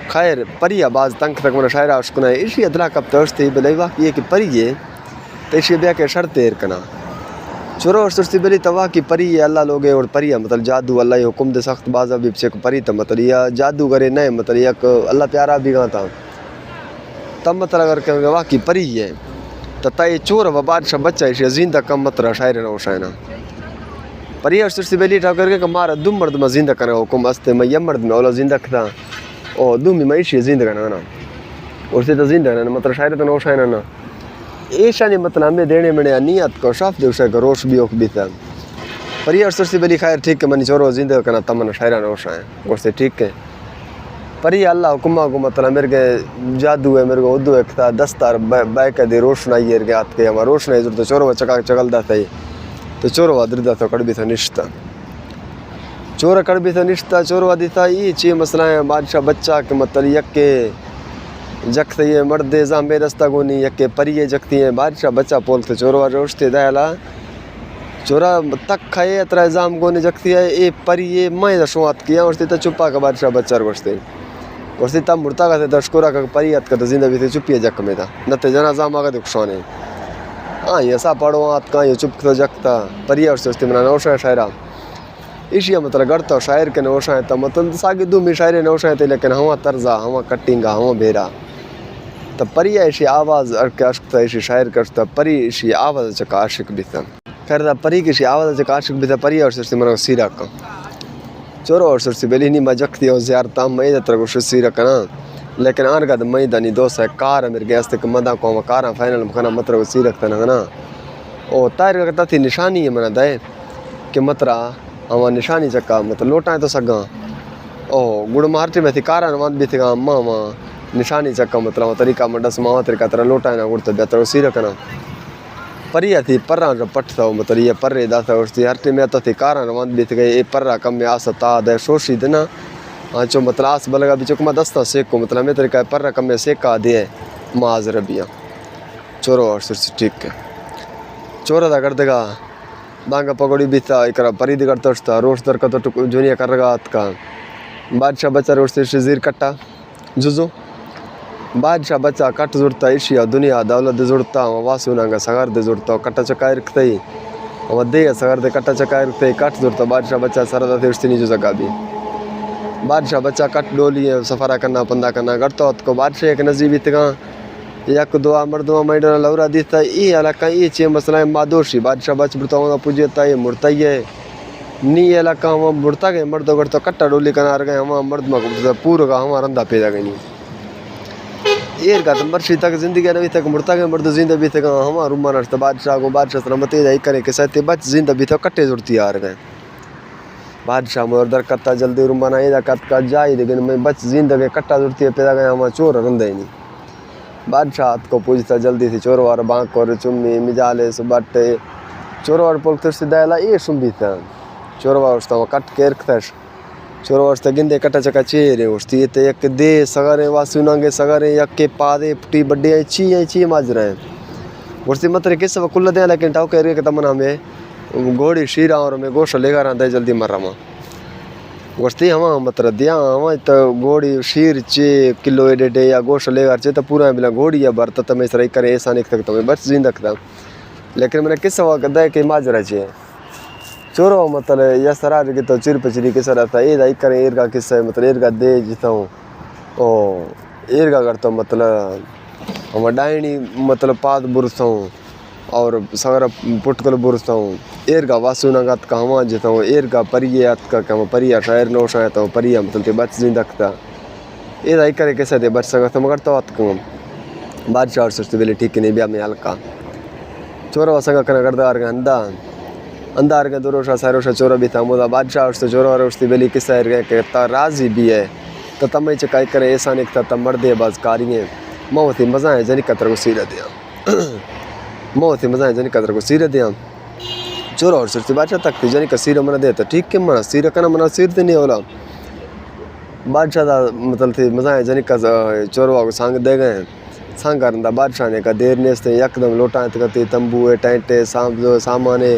खैर परिया बाज तंक तक मन शायर आशकुना इसी अदला कब तस्ती बलेवा ये कि परिये तेशी ब्या के शर्तेर कना चोरो और सुस्ती बली तवा की परी अल्लाह लोगे और परिया मतलब जादू अल्लाह ही हुक्म दे सख्त बाजा भी से परी त मतलब या जादू करे नहीं मतलब या अल्लाह प्यारा भी गाता तब मतलब अगर के वाह की परी है तता ये चोर व बादशाह बच्चा इसे जिंदा कम मत शायर न होशायना पर ये सुस्ती बली ठाकर के मारा दुम मर्द में जिंदा करे हुक्म अस्ते मैं यम मर्द में ओला जिंदा था ओ दुम में इसे जिंदा करना ना और से तो जिंदा ना मतलब शायर तो होशायना ना ऐसा नहीं मतलब हमें देने में नियत को साफ दे उसे रोश भी ओख भी था पर ये सुस्ती बली खैर ठीक है मनी चोरो जिंदा करना तमन शायर न होशाय और से ठीक है पर ये अल्लाह हुक्मा को मतलब मेरे के जादू है मेरे को उद्दू एक था दस्तार बैक दे रोशनाई है के हाथ के हमारा रोशनाई जो तो चोरवा चका चगलदा था तो चोरवा दर्दा था कड़बी था निश्ता चोर कड़बी था निश्ता चोरवा दी था ये ची मसला है बादशाह बच्चा के मतलब यक के जखते ये मर्दे जामे रस्ता गोनी यक के परिये जखती हैं बादशाह बच्चा पोलते चोरवा रोशते दयाला चोरा तक खाए अतरा जाम गोनी जखती है ए परिये मैं दशुआत किया और तो चुपा का बादशाह बच्चा रोशते और तब मुर्ता का दशकोरा का परियत का जिंदा भी थे चुपिए जक में था न ते जना जाम आगा दुखशाने हाँ ये सा पढ़ो आत का ये चुप तो जगता परिया और सोचते मना नौशा शायरा इशिया मतलब गढ़ता शायर के नौशा है तो मतलब सागे दूमी शायरे नौशा है लेकिन हवा तर्जा हवा कटिंगा हवा बेरा तो परी ऐसी आवाज़ के अश्क ऐसी शायर करता परी ऐसी आवाज़ चका आशिक भी था खैर परी की आवाज़ चका आशिक भी था परी और सिर्फ मनो सीरा का चोरो और सिर्फ बेली नहीं मजकती और ज़्यारता मई तरह को सीरा का ना लेकिन आर का मई दानी दोस्त है कार मेरे गैस तक मदा को कार फाइनल मखाना मतलब सी रखता ना ओ तार करता थी निशानी है मना दे कि मतरा हम निशानी चक्का मतलब लोटा तो सगा ओ गुड़ मारते में थी कार वंद भी थी अम्मा माँ निशानी चक्का मतलब तरीका मडस माँ तरीका तरह लोटा ना गुड़ता बेहतर सी रखना परिया थी पर्रा जो पट था मतलब ये पर्रे दाता उसकी हर में तो थी कार वंद भी थी गई ये पर्रा कम में आसता दे शोशी देना हाँ चो मतलब आस बलगा भी चुकमा दस्ता सेको मतलब मैं तरीका पर्रा कम में सेका दे माज रबिया चोरो और सिर्फ ठीक है चोरा दा कर देगा बांगा पकौड़ी बीता एक परी दी करता उसता रोश दर का तो जुनिया कर रहा का बादशाह बच्चा रोश से शजीर कट्टा जुजो बादशाह बच्चा कट जुड़ता इशिया दुनिया दौलत जुड़ता वासु नांगा सगार दे जुड़ता कट्टा चकाई रखते ही वह दे सगार दे कट्टा चकाई रखते ही कट जुड़ता बादशाह बच्चा सरदा थे उसकी नीचो जगह भी बादशाह बच्चा कट डोली है सफरा करना पंदा करना करता को बादशाह एक नजीबी तगा यक दुआ मर्दुआ मैडर लौरा दिता ये इलाका ये चे मसला मादोशी बादशाह बच बुड़ता पूजता ये मुड़ता है नी इलाका हम मुड़ता गए मर्दों करता कट्टा डोली कनार गए हम मर्द में पूरा का हम रंधा पैदा गई ये का तो मर्शी तक जिंदगी अभी तक मुड़ता गए मर्द जिंदा भी तक हम रूमा नष्ट बादशाह को बादशाह सलामत जाई करे के साथ बच जिंदा भी तो कट्टे जुड़ती आ रहे बादशाह मुर्दर करता जल्दी रूमा ना ये कट का जाई लेकिन मैं बच जिंदगी कट्टा जुड़ती है पैदा गए हम चोर रंधा ही नहीं बादशाह को पूछता जल्दी थी चोर वार बाँक और चुम्मी मिजाले सुबटे चोर वार पोलते सीधा ये सुम्बी था चोर वार उसता कट के रखता चोर वार गिंदे कटा चका चेरे उसती ये तो एक दे सगारे वासु नांगे सगारे यक के पादे पुटी बड्डे ची माज रहे उसती मतलब किस सब कुल दे लेकिन टाव कह रही है तमन्ना में घोड़ी शीरा और मैं गोश लेकर आते जल्दी मर रहा वस्ती हम मतलब दिया हम तो घोड़ी शीर चे किलो एडे या गोश लेकर चे तो पूरा बिना घोड़ी या बरत तो मैं सर करे ऐसा नहीं सकता मैं बस जिंदा था लेकिन मैंने किस गदा के माजरा चे चोरो मतलब यह सरार की तो चिर पचरी किस रहता ये दाई करें ईरगा किस्सा है मतलब ईरगा दे जीता हूँ ओ ईरगा करता हूँ मतलब हम डायनी मतलब पाद बुरता हूँ और सगर पुटकल बुरता हूँ ईरगा वासु नगात का हम जीता हूँ ईरगा परिया का हम परिया शायर नो शायद हूँ परिया मतलब ते बच जिंदा था ये दाई करे कैसे दे बच सकता मगर तो बात कहूँ बादशाह और सोचते बेले ठीक नहीं बिया में हल्का चोरा संग करना करता आ अंदा अंदार के दोरोशा सारोशा चोरा भी था मुदा बादशाह उससे चोरा और उसकी बेली किस्सा कहता राजी भी है तो तमें चकाई करे ऐसा नहीं था तब मर्दे बाज कारिए मोहती मज़ा है जनी कतर को सीर दिया मोहती मज़ा है जनी कतर को सीर दिया चोरा और सिर्फ बादशाह तक थी जनी का सीर मना दे तो ठीक के मना सीर करना मना सीर तो नहीं होला बादशाह का मतलब थी मज़ा है जनी का चोरवा को सांग दे गए सांग करना बादशाह ने का देर ने यकदम लोटा तंबू टेंटे सामाने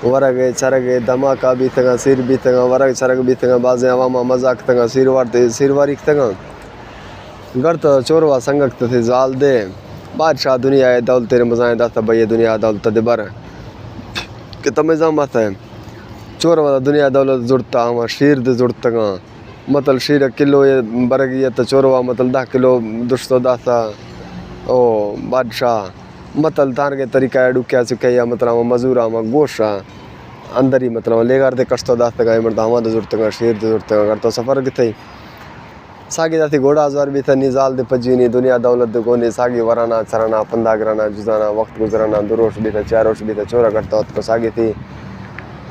वरगे चरगे धमाका भी तंगा सिर भी तंगा वरग चरग भी तंगा बाजे अवामा मजाक तंगा सिरवारी तंगा घर तो चोरवा संगक थे जाल दे बादशाह दुनिया है दौलत तेरे मजाए दाता भैया दुनिया दौलत दे बर कि तमें जामत है चोरवा दुनिया दौलत जुड़ता हम शीर दे जुड़ता मतलब शीर किलो ये बरगी तो चोरवा मतलब 10 किलो दुष्टो दाता ओ बादशाह मतलब तार के तरीका डुक्या चुके मतलब मजूरा गोशा अंदर ही मतलब लेकर दे कष्टो दास्त गए मर्द हवा जरूरत शेर जरूरत कर तो सफ़र की थी सागी जाती घोड़ा हजार भी था निजाल दे पजी दुनिया दौलत दे कोनी सागी वराना चराना पंदा कराना जुजाना वक्त गुजराना दुरोश भी था चारोश भी था चोरा करता हत को सागी थी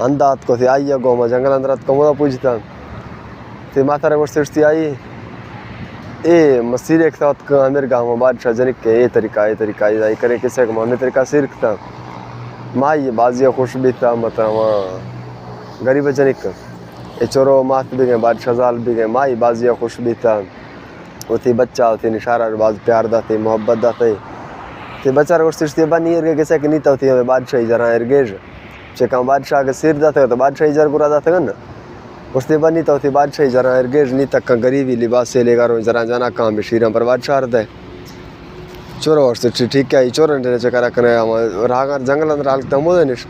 अंदात को थी आई गो में जंगल अंदर को मोदा पूछता थी माथा रे गोश्ती आई ए मसीर एक साथ अंदर गाँव में बादशाह जनिक के ये तरीका ये करे किसे को हमने तरीका सिरक था माँ ये बाजिया खुश भी था मतलब वहाँ गरीब जनिक ये चोरो मात भी गए बादशाह जाल भी गए माँ ये बाजिया खुश भी था वो थी बच्चा थी निशारा बाज प्यार दा थी मोहब्बत दा थी बच्चा रो सिरती बनी एर किसे की नीता थी हमें बादशाह जरा एरगेज चेका बादशाह के सिर दा था तो बादशाह जर बुरा दा था ना उसने बनी तो थी बादशाह जरा एरगेज नी तक गरीबी लिबास से लेकर जरा जाना काम भी शीरा पर बादशाह रहता है चोरो और ठीक है चोर चकरा कर रागा जंगल अंदर हालता मोदे निश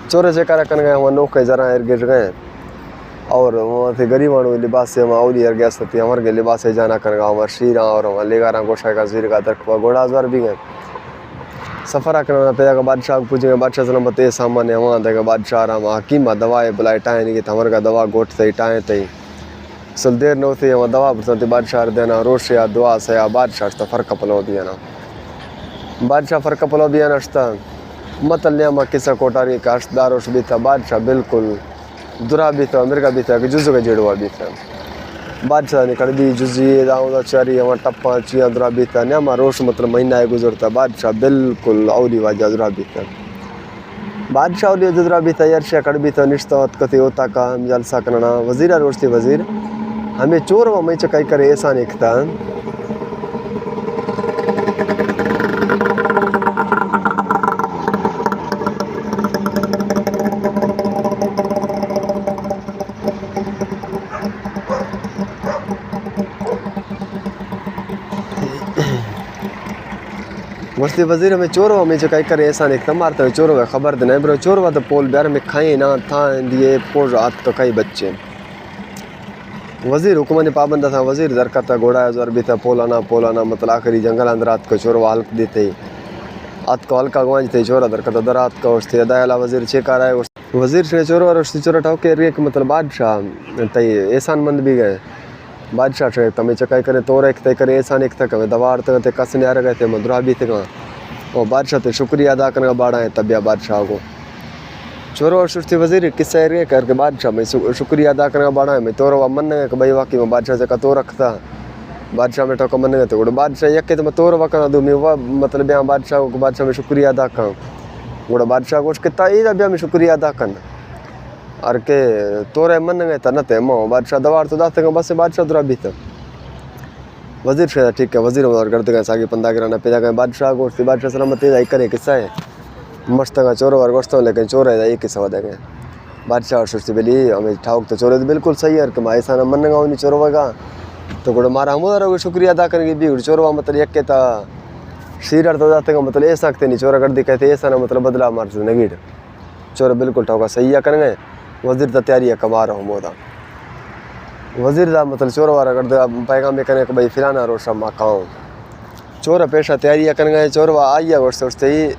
चोरे चेकारा कन गए वहाँ नौके जरा इर्गिट गए और वहाँ थे गरीब वालों लिबास से वहाँ औली गया सती हमारे के लिबास से जाना कर वहाँ शीरा और वहाँ लेगारा गोशा का जीर का दरखवा घोड़ा हजार भी गए सफ़र करना पे जाकर बादशाह को पूछेंगे बादशाह सलाम बते सामान है वहाँ देगा बादशाह राम हकीम दवा बुलाए टाए नहीं कि हमारे का दवा गोट तई टाए तई सल देर न होती वहाँ दवा पड़ती बादशाह देना रोश या दुआ से या बादशाह तो फ़र्क पलो दिया ना बादशाह फ़र्क पलो दिया नश्ता मतलब माँ किसा कोटारी का अशदारोश भी था बादशाह बिल्कुल दुरा भी था अमेरिका भी था कि जुज़ो का जेड़वा भी था बादशाह ने कर दी जुज़ी दाऊदा चारी वहाँ टप्पा चिया दुरा भी था न्यामा रोश मतलब महीना है गुजरता बादशाह बिल्कुल औली वाजा दुरा भी था बादशाह औली दुरा भी था यर्शा कर भी था निश्ता कति होता का जलसा करना वज़ीरा रोश थी वज़ीर हमें चोर व मई चकाई करे ऐसा नहीं था वस्ती वज़ीर में चोर में चकाई करे ऐसा नहीं था मारता है चोर खबर देना ब्रो चोर तो पोल ब्यार में खाए ना था दिए पोल रात तो कई बच्चे वज़ीर हुक्म ने पाबंद था वज़ीर दरका था घोड़ा जोर भी था पोलाना मतलब आखिरी जंगल अंदर रात को चोर हल्क देते हाथ को हल्का गवाज थे चोरा दरका था रात का उससे अदायला वज़ीर चेकार आए वज़ीर से चोर और उससे चोरा ठाव के एक मतलब बादशाह तई एहसान मंद भी गए बादशाह से तमें चकाई करे तो एक तय करे ऐसा नहीं था कभी दवार तक ते कस नहीं आ गए थे मधुरा भी थे और बादशाह ते शुक्रिया अदा करने का बाड़ा है तबिया बादशाह को चोरो और सुस्ती वज़ीर किस्सा रे करके बादशाह में शुक्रिया अदा करने का बाड़ा है मैं तोरो मन है कि भाई वाकई में बादशाह से का तो रखता बादशाह में ठोका मन है तो बादशाह यके तो मैं तोर वकना दूँ मैं वह मतलब यहाँ बादशाह को बादशाह में शुक्रिया अदा करूँ गोड़ा बादशाह को कितना ये ब्याह में शुक्रिया अदा करना और के तोरे मन गए था न ते मो बादशाह दवार तो दाते का बस बादशाह दुरा भी था वज़ीर से ठीक है वज़ीर और करते गए सागी पंदा गिराना पे जाकर बादशाह को बादशाह सलामती जाई करे किस्सा है मस्त का चोर और गोश्तों लेकिन चोर है एक किस्सा दे गए बादशाह और सुस्ती बेली हमें ठाउक तो चोर तो बिल्कुल सही है कि मैं ऐसा मन गाँव नहीं चोर होगा तो गोड़ा मारा हमारा शुक्रिया अदा करेंगे भी चोरवा मतलब एक के था शीर तो जाते का मतलब ऐसा नहीं चोरा कर दी कहते ऐसा ना मतलब बदला मार से नगीड़ चोर बिल्कुल ठोका सही है करेंगे वज़ीर तो तैयारी कमा रहा हूँ मोदा वज़ीर का मतलब चोर वारा कर दे पैगाम में करने भाई फिराना रोशा मकाऊँ चोर पेशा तैयारी करने गए चोरवा आई है गोश्त ही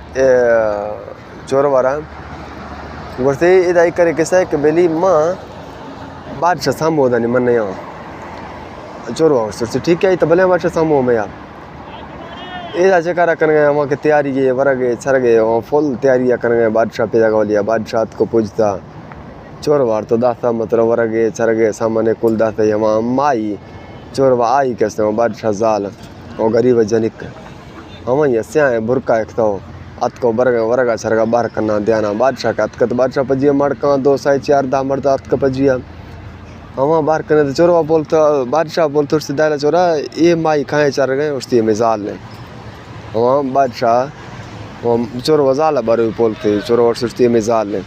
चोर वारा गोश्त इधर करे किसा है कि बेली माँ बादशाह सामो होता नहीं मन नहीं आ चोरवा गोश्त ठीक है तो भले बादशाह सामो में यार इधर चकारा करने गए वहाँ की तैयारी है वर गए छर गए वहाँ फुल तैयारी करने गए बादशाह पे जगह लिया बादशाह को पूछता चोर वार तो दाता मतलब वर गए छर गए सामने कुल दाता वहाँ माई चोर वा आई कैसे वहाँ बादशाह जाल और गरीब जनिक हम ये स्या बुरका एक तो अत को बरगा वरगा छरगा बार करना ध्याना बादशाह का अतकत बादशाह पजिया मड़का 2 साई 4 दा मरदा अत का पजिया हम बार करने तो चोरवा बोलता बादशाह बोलते उससे दायला चोरा ये माई खाए चर गए उसकी मिजाल ने हम बादशाह वो चोर वजाल बारे बोलते चोर और सुस्ती मिजाल ने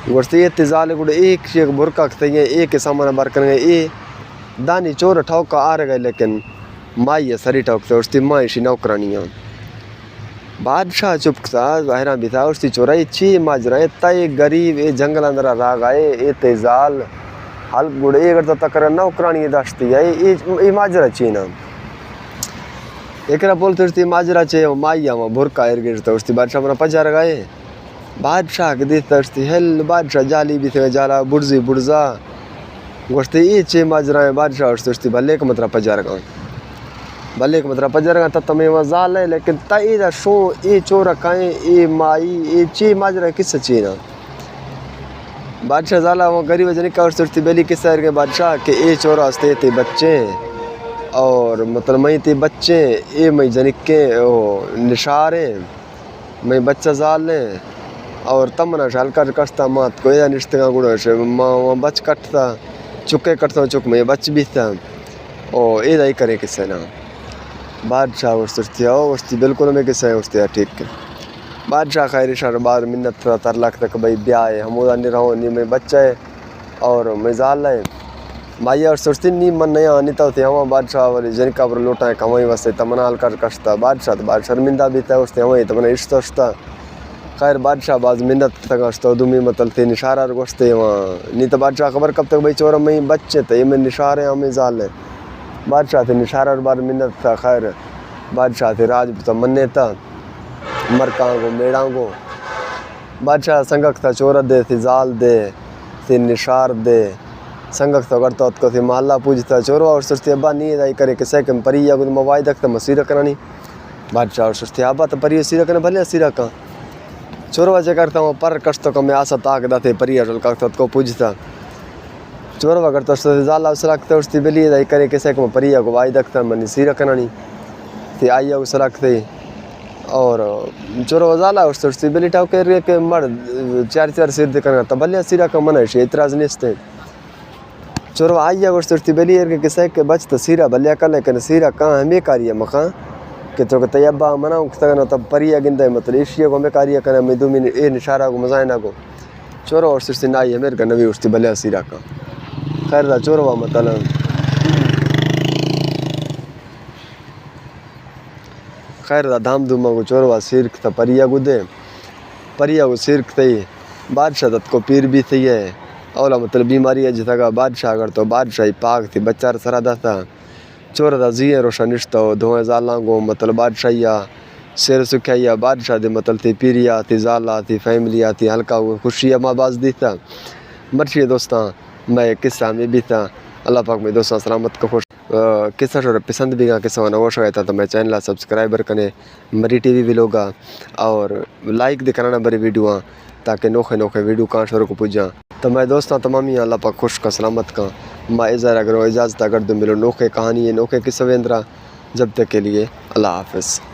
वर्षे ये तिजाल गुड़ एक शेख बुरका खते एक सामान बार करने ये दानी चोर ठोका आ रहे लेकिन माई है सरी ठोकते उसकी माई शी नौकरानी बादशाह चुप था हैरान भी था उसकी चोराई ची माजरा तय गरीब ये जंगल अंदर राग आए ये तेजाल हल गुड़ ये करता तकर नौकरानी दस्ती है ये माजरा ची ना एक बोलते उसकी माजरा चे माई वहाँ बुरका गिरता उसकी बादशाह अपना पजा रगाए बादशाह के देता उसकी हेल बादशाह जाली भी थे जाला बुर्जी बुर्जा गोश्त ये चे माजरा है बादशाह उसकी भले का मतलब पजा रगा भले का मतलब पजा रगा तब तुम्हें वहाँ जाल है लेकिन तय शो ये चोर खाए ये माई ये चे माजरा किस चे ना बादशाह जाला वहाँ गरीब जनिक का उसकी बेली किस के बादशाह के ये चोरा हंसते थे बच्चे और मतलब मई ते बच्चे ये मई जनिक के निशारे मैं बच्चा जाल ले और तमना हल्का कटता मात को या निश्चित गुड़ से माँ बच कटता चुके कटता चुक में बच भी था ओ ये करे किससे ना बादशाह उसती बिल्कुल में किस्सा है उसती ठीक है बादशाह खैर इशार बार मिन्नत तर लाख तक भाई ब्याह है हम नहीं रहो नहीं मैं बच्चा है और मैं जाल है भाई और सोचती नहीं मन नहीं आनी था हम बादशाह वाले जिनका पर लोटा है कमाई वास्ते तमना हल्का कटता बादशाह तो बादशाह शर्मिंदा भी था उसने वही तमना इश्ता खैर बादशाह बाज मिन्नत तक तो दुमी मतलब थे निशारा गोश्ते वहाँ नहीं तो बादशाह खबर कब तक भाई चोर में बच्चे थे में निशारे हमें जाल है बादशाह थे निशारा बार मिन्नत था खैर बादशाह थे राज तो मन्ने था मरकांगो मेड़ांगो बादशाह संगक था चोर दे थी जाल दे थी निशार दे संगक तो करता उसको थी महल्ला पूजता चोरवा और सोचती अब्बा नहीं दाई करे कि सह परिया को मोबाइल रखता मसीर करानी बादशाह और सोचती अब्बा तो परिया सीरा करना भले सीरा का चोरवा जे करता हूँ पर कष्ट को मैं आशा ताक दाते परिया चल करता उसको पूजता चोरवा करता सोचते जाला उस रखते उसती बेली दाई करे कि सह परिया को वाई रखता मनी सीरा करानी थी आइया उस रखते और चोरवा जाला उस सोचती बेली टाव के मर चार सिर दे करना तब भले सीरा का मन है इतराज नहीं चोरवा आइया और सोचती बेली के किसे के बच तो सीरा भलिया कर लेकिन सीरा कहाँ हमें कार्य मखा कि तो तयब्बा मनाऊँ तक तब परिया गिंदा मतलब ईशिया को हमें कार्य करना मैं 2 मिनट ए निशारा को मजाइना को चोरवा और सोचती ना ये मेरे का नवी उठती भलिया सीरा का खैर दा चोरवा मतलब खैर दा धाम धूमा को चोरवा सिरक था परिया को सिरक थी बादशाह तत् को पीर भी थी है औला मतलब बीमारी है जिता का बादशाह अगर तो बादशाही पाक थी बच्चा सरादा था चोर था जी रोशनिश तो धोए जाला गो मतलब बादशाहिया शेर सुखिया बादशाह दे मतलब थी पीरिया थी जाला थी फैमिलिया थी हल्का खुशिया माँ बाज दी था मर्शी दोस्तां मैं किस्सा में भी था अल्लाह पाक में दोस्तों सलामत का खुश किस्सा और पसंद भी किस्सा नवश गया था तो मैं चैनल सब्सक्राइबर कने मरी टीवी भी लोगा और लाइक दिखाना बड़ी वीडियो ताकि नोखे वीडियो कहाँ शोर को पूजा तो मैं दोस्तों तमाम ही अल्लाह पाक खुश का सलामत का मैं इज़ार अगर इजाज़त अगर दो मिलो नोखे कहानी है नोखे किस्सा वेंद्रा जब तक के लिए अल्लाह हाफ़िज़।